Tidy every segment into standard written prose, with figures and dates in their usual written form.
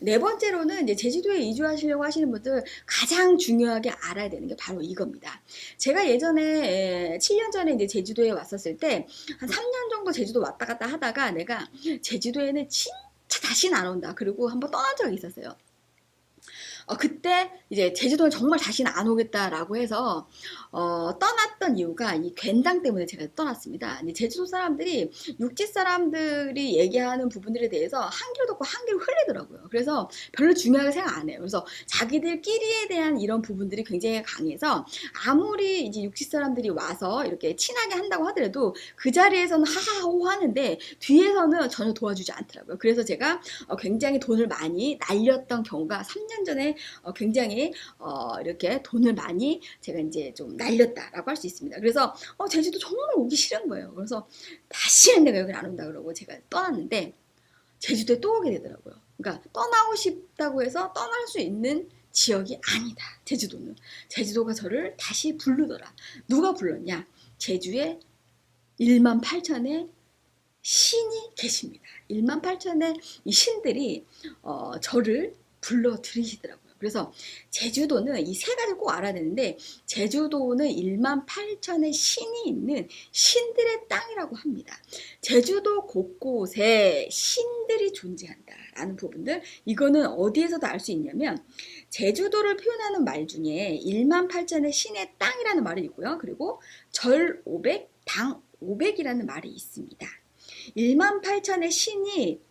네 번째로는 이제 제주도에 이주하시려고 하시는 분들 가장 중요하게 알아야 되는 게 바로 이겁니다. 제가 예전에 7년 전에 이제 제주도에 왔었을 때 한 3년 정도 제주도 왔다 갔다 하다가 내가 제주도에는 진짜 다시는 안 온다. 그리고 한번 떠난 적이 있었어요. 그때 이제 제주도는 정말 다시는 안 오겠다라고 해서 떠났던 이유가 이 괜당 때문에 제가 떠났습니다. 근데 제주도 사람들이 육지 사람들이 얘기하는 부분들에 대해서 한 귀로 듣고 한 귀로 흘리더라고요. 그래서 별로 중요하게 생각 안 해요. 그래서 자기들끼리에 대한 이런 부분들이 굉장히 강해서 아무리 이제 육지 사람들이 와서 이렇게 친하게 한다고 하더라도 그 자리에서는 하하호 하는데 뒤에서는 전혀 도와주지 않더라고요. 그래서 제가 굉장히 돈을 많이 날렸던 경우가 3년 전에 굉장히 이렇게 돈을 많이 제가 이제 좀 날렸다라고 할 수 있습니다. 그래서 제주도 정말 오기 싫은 거예요. 그래서 다시는 내가 여기 안 온다 그러고 제가 떠났는데 제주도에 또 오게 되더라고요. 그러니까 떠나고 싶다고 해서 떠날 수 있는 지역이 아니다. 제주도는. 제주도가 저를 다시 부르더라. 누가 불렀냐? 제주에 1만 8천의 신이 계십니다. 1만 8천의 이 신들이 저를 불러 들이시더라고요. 그래서 제주도는 이 세 가지 꼭 알아야 되는데 제주도는 1만 8천의 신이 있는 신들의 땅이라고 합니다. 제주도 곳곳에 신들이 존재한다라는 부분들 이거는 어디에서도 알 수 있냐면 제주도를 표현하는 말 중에 1만 8천의 신의 땅이라는 말이 있고요. 그리고 절 500, 당 500이라는 말이 있습니다. 1만 8천의 신의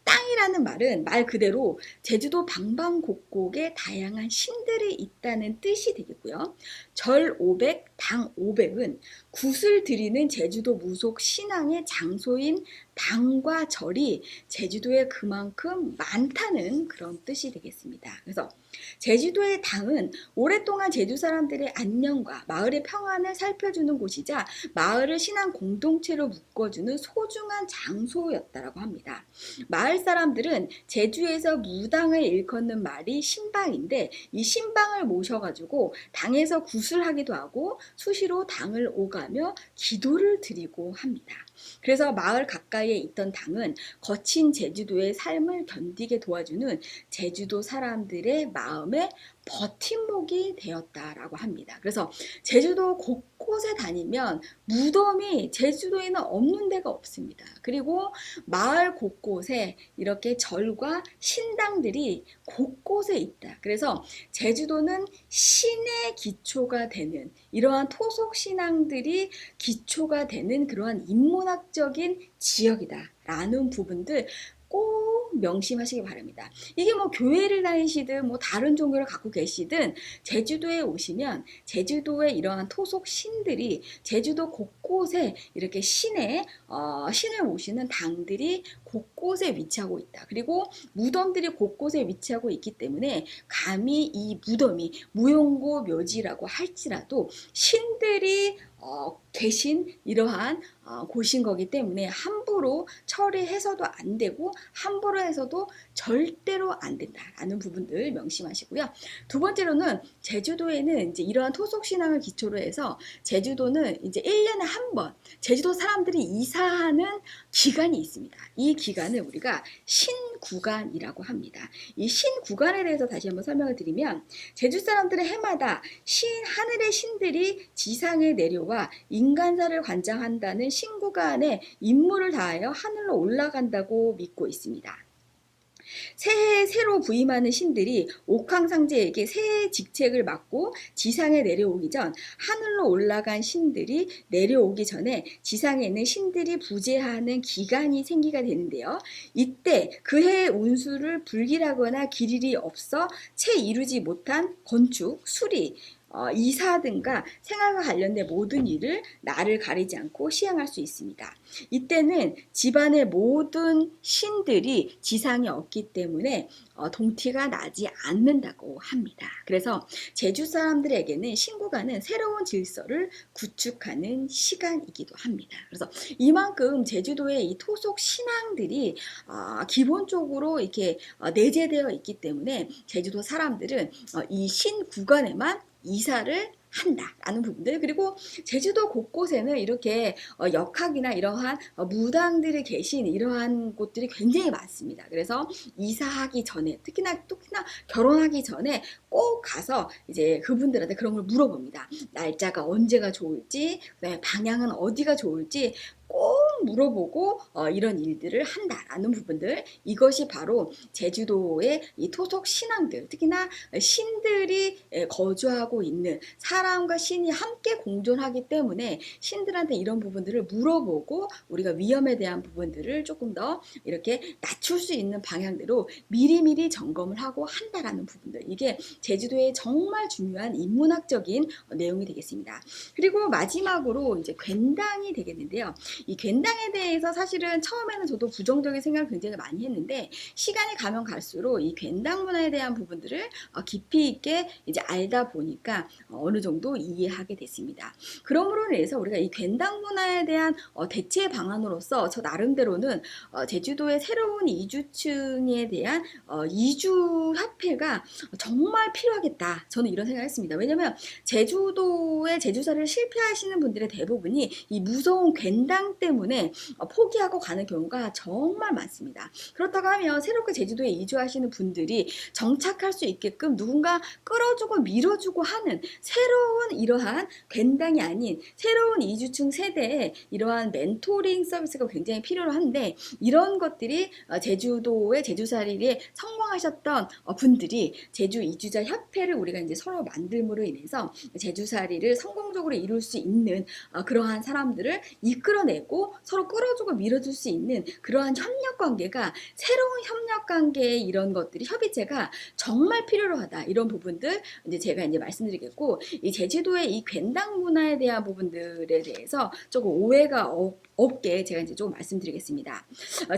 땅이라는 말은 말 그대로 제주도 방방곡곡에 다양한 신들이 있다는 뜻이 되겠고요. 절 500, 당 500은 굿을 드리는 제주도 무속 신앙의 장소인 당과 절이 제주도에 그만큼 많다는 그런 뜻이 되겠습니다. 그래서 제주도의 당은 오랫동안 제주 사람들의 안녕과 마을의 평안을 살펴주는 곳이자 마을을 신앙 공동체로 묶어주는 소중한 장소였다라고 합니다. 마을 사람들은 제주에서 무당을 일컫는 말이 신방인데 이 신방을 모셔가지고 당에서 굿을 하기도 하고 수시로 당을 오가며 기도를 드리고 합니다. 그래서 마을 가까이에 있던 당은 거친 제주도의 삶을 견디게 도와주는 제주도 사람들의 마음의 버팀목이 되었다라고 합니다. 그래서 제주도 곳곳에 다니면 무덤이 제주도에는 없는 데가 없습니다. 그리고 마을 곳곳에 이렇게 절과 신당들이 곳곳에 있다. 그래서 제주도는 신의 기초가 되는 이러한 토속 신앙들이 기초가 되는 그러한 인문학적인 지역이다라는 부분들 꼭 명심하시기 바랍니다. 이게 뭐 교회를 다니시든 뭐 다른 종교를 갖고 계시든 제주도에 오시면 제주도의 이러한 토속 신들이 제주도 곳곳에 이렇게 신을 모시는 당들이 곳곳에 위치하고 있다. 그리고 무덤들이 곳곳에 위치하고 있기 때문에 감히 이 무덤이 무용고 묘지라고 할지라도 신들이 계신 이러한 곳인 거기 때문에 함부로 처리해서도 안 되고 함부로 해서도 절대로 안 된다라는 부분들 명심하시고요. 두 번째로는 제주도에는 이제 이러한 토속 신앙을 기초로 해서 제주도는 이제 1년에 한 번 제주도 사람들이 이사하는 기간이 있습니다. 이 기간을 우리가 신구간이라고 합니다. 이 신구간에 대해서 다시 한번 설명을 드리면 제주 사람들의 해마다 하늘의 신들이 지상에 내려와 인간사를 관장한다는 신구간에 임무를 다하여 하늘로 올라간다고 믿고 있습니다. 새해에 새로 부임하는 신들이 옥황상제에게 새해 직책을 맡고 지상에 내려오기 전 하늘로 올라간 신들이 내려오기 전에 지상에 있는 신들이 부재하는 기간이 생기가 되는데요. 이때 그 해의 운수를 불길하거나 길일이 없어 채 이루지 못한 건축, 수리, 이사 등과 생활과 관련된 모든 일을 날을 가리지 않고 시행할 수 있습니다. 이때는 집안의 모든 신들이 지상에 없기 때문에 동티가 나지 않는다고 합니다. 그래서 제주 사람들에게는 신구간은 새로운 질서를 구축하는 시간이기도 합니다. 그래서 이만큼 제주도의 이 토속 신앙들이 기본적으로 이렇게 내재되어 있기 때문에 제주도 사람들은 이 신구간에만 이사를 한다라는 부분들, 그리고 제주도 곳곳에는 이렇게 역학이나 이러한 무당들이 계신 이러한 곳들이 굉장히 많습니다. 그래서 이사하기 전에, 특히나 결혼하기 전에 꼭 가서 이제 그분들한테 그런 걸 물어봅니다. 날짜가 언제가 좋을지, 그다음에 방향은 어디가 좋을지 꼭 물어보고 이런 일들을 한다라는 부분들, 이것이 바로 제주도의 이 토속 신앙들, 특히나 신들이 거주하고 있는, 사람과 신이 함께 공존하기 때문에 신들한테 이런 부분들을 물어보고 우리가 위험에 대한 부분들을 조금 더 이렇게 낮출 수 있는 방향대로 미리미리 점검을 하고 한다라는 부분들, 이게 제주도의 정말 중요한 인문학적인 내용이 되겠습니다. 그리고 마지막으로 이제 괜당이 되겠는데요. 이 괜당에 대해서 사실은 처음에는 저도 부정적인 생각을 굉장히 많이 했는데, 시간이 가면 갈수록 이 괜당 문화에 대한 부분들을 깊이 있게 이제 알다 보니까 어느 정도 이해하게 됐습니다. 그러므로 인해서 우리가 이 괜당 문화에 대한 대체 방안으로서 저 나름대로는 제주도의 새로운 이주층에 대한 이주 협회가 정말 필요하겠다, 저는 이런 생각을 했습니다. 왜냐면 제주도의 제주살이를 실패하시는 분들의 대부분이 이 무서운 괜당 때문에 포기하고 가는 경우가 정말 많습니다. 그렇다고 하면 새롭게 제주도에 이주하시는 분들이 정착할 수 있게끔 누군가 끌어주고 밀어주고 하는 새로운 이러한 괜당이 아닌 새로운 이주층 세대의 이러한 멘토링 서비스가 굉장히 필요로 한데, 이런 것들이 제주도의 제주살이에 성공하셨던 분들이 제주 이주자 협회를 우리가 이제 서로 만들므로 인해서 제주살이를 성공적으로 이룰 수 있는 그러한 사람들을 이끌어내고 서로 끌어주고 밀어줄 수 있는 그러한 협력 관계가, 새로운 협력 관계의 이런 것들이, 협의체가 정말 필요로 하다, 이런 부분들 이제 제가 이제 말씀드리겠고, 이 제주도의 이 괜당 문화에 대한 부분들에 대해서 조금 오해가 없게 제가 이제 조금 말씀드리겠습니다.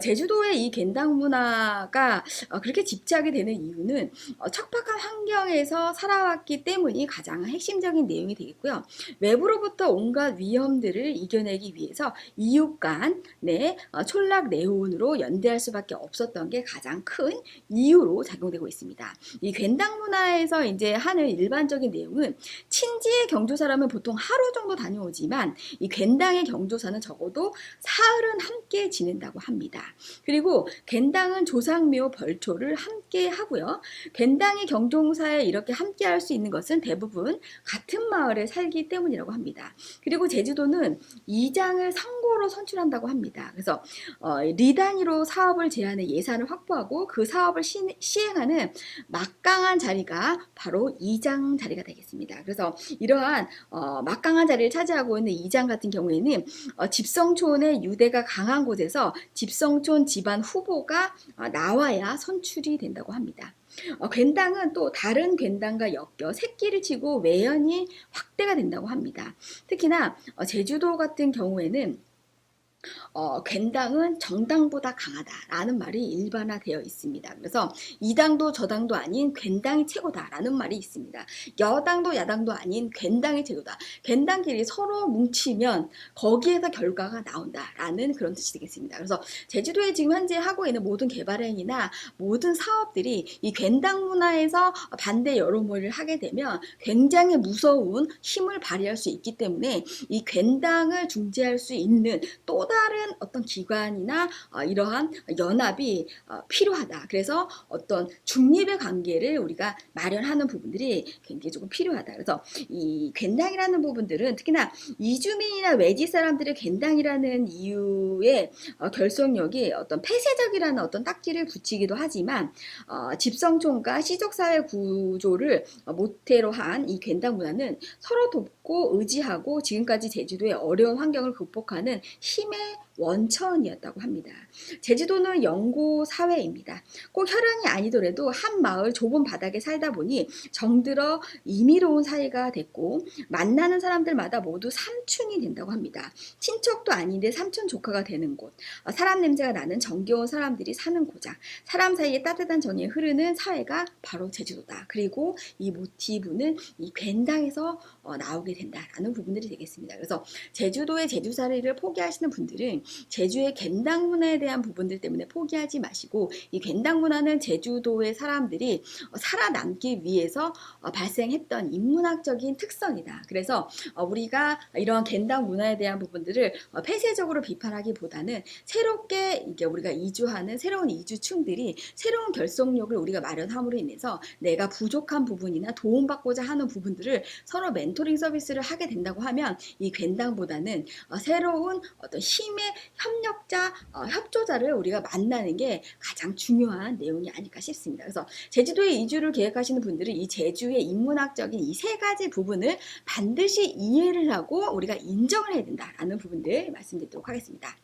제주도의 이 괜당 문화가 그렇게 집착이 되는 이유는 척박한 환경에서 살아왔기 때문이 가장 핵심적인 내용이 되겠고요. 외부로부터 온갖 위험들을 이겨내기 위해서 이웃 간의 촌락내혼으로 연대할 수밖에 없었던 게 가장 큰 이유로 작용되고 있습니다. 이 괜당 문화에서 이제 하는 일반적인 내용은, 친지의 경조사라면 보통 하루 정도 다녀오지만 이 괜당의 경조사는 적어도 사흘은 함께 지낸다고 합니다. 그리고 괜당은 조상묘 벌초를 함께 하고요. 괜당의 경종사에 이렇게 함께 할 수 있는 것은 대부분 같은 마을에 살기 때문이라고 합니다. 그리고 제주도는 이장을 상고로 선출한다고 합니다. 그래서 리단위로 사업을 제안해 예산을 확보하고 그 사업을 시행하는 막강한 자리가 바로 이장 자리가 되겠습니다. 그래서 이러한 막강한 자리를 차지하고 있는 이장 같은 경우에는 집성촌의 유대가 강한 곳에서 집성촌 집안 후보가 나와야 선출이 된다고 합니다. 괜당은 또 다른 괜당과 엮여 새끼를 치고 외연이 확대가 된다고 합니다. 특히나 제주도 같은 경우에는 괜당은 정당보다 강하다라는 말이 일반화되어 있습니다. 그래서 이당도 저당도 아닌 괜당이 최고다라는 말이 있습니다. 여당도 야당도 아닌 괜당이 최고다. 괜당끼리 서로 뭉치면 거기에서 결과가 나온다라는 그런 뜻이 되겠습니다. 그래서 제주도에 지금 현재 하고 있는 모든 개발 행위나 모든 사업들이 이 괜당 문화에서 반대 여론몰이를 하게 되면 굉장히 무서운 힘을 발휘할 수 있기 때문에 이 괜당을 중재할 수 있는 또 다른 어떤 기관이나 이러한 연합이 필요하다. 그래서 어떤 중립의 관계를 우리가 마련하는 부분들이 굉장히 조금 필요하다. 그래서 이 괜당이라는 부분들은 특히나 이주민이나 외지 사람들의 괜당이라는 이유의 결속력이 어떤 폐쇄적이라는 어떤 딱지를 붙이기도 하지만 집성촌과 시족사회 구조를 모태로 한 이 괜당 문화는 서로 돕고 의지하고 지금까지 제주도의 어려운 환경을 극복하는 힘의 원천이었다고 합니다. 제주도는 영고 사회입니다. 꼭 혈연이 아니더라도 한 마을 좁은 바닥에 살다 보니 정들어 임의로운 사이가 됐고, 만나는 사람들마다 모두 삼촌이 된다고 합니다. 친척도 아닌데 삼촌 조카가 되는 곳, 사람 냄새가 나는 정겨운 사람들이 사는 고장, 사람 사이에 따뜻한 정이 흐르는 사회가 바로 제주도다. 그리고 이 모티브는 이 괜당에서 나오게 된다라는 부분들이 되겠습니다. 그래서 제주도의 제주살이를 포기하시는 분들은 제주의 겐당 문화에 대한 부분들 때문에 포기하지 마시고 이 겐당 문화는 제주도의 사람들이 살아남기 위해서 발생했던 인문학적인 특성이다. 그래서 우리가 이런 겐당 문화에 대한 부분들을 폐쇄적으로 비판하기보다는 새롭게 이게 우리가 이주하는 새로운 이주충들이 새로운 결속력을 우리가 마련함으로 인해서 내가 부족한 부분이나 도움받고자 하는 부분들을 서로 멘토링 서비스를 하게 된다고 하면 이 겐당보다는 새로운 어떤 힘의 협력자, 협조자를 우리가 만나는 게 가장 중요한 내용이 아닐까 싶습니다. 그래서 제주도에 이주를 계획하시는 분들은 이 제주의 인문학적인 이 세 가지 부분을 반드시 이해를 하고 우리가 인정을 해야 된다라는 부분들 말씀드리도록 하겠습니다.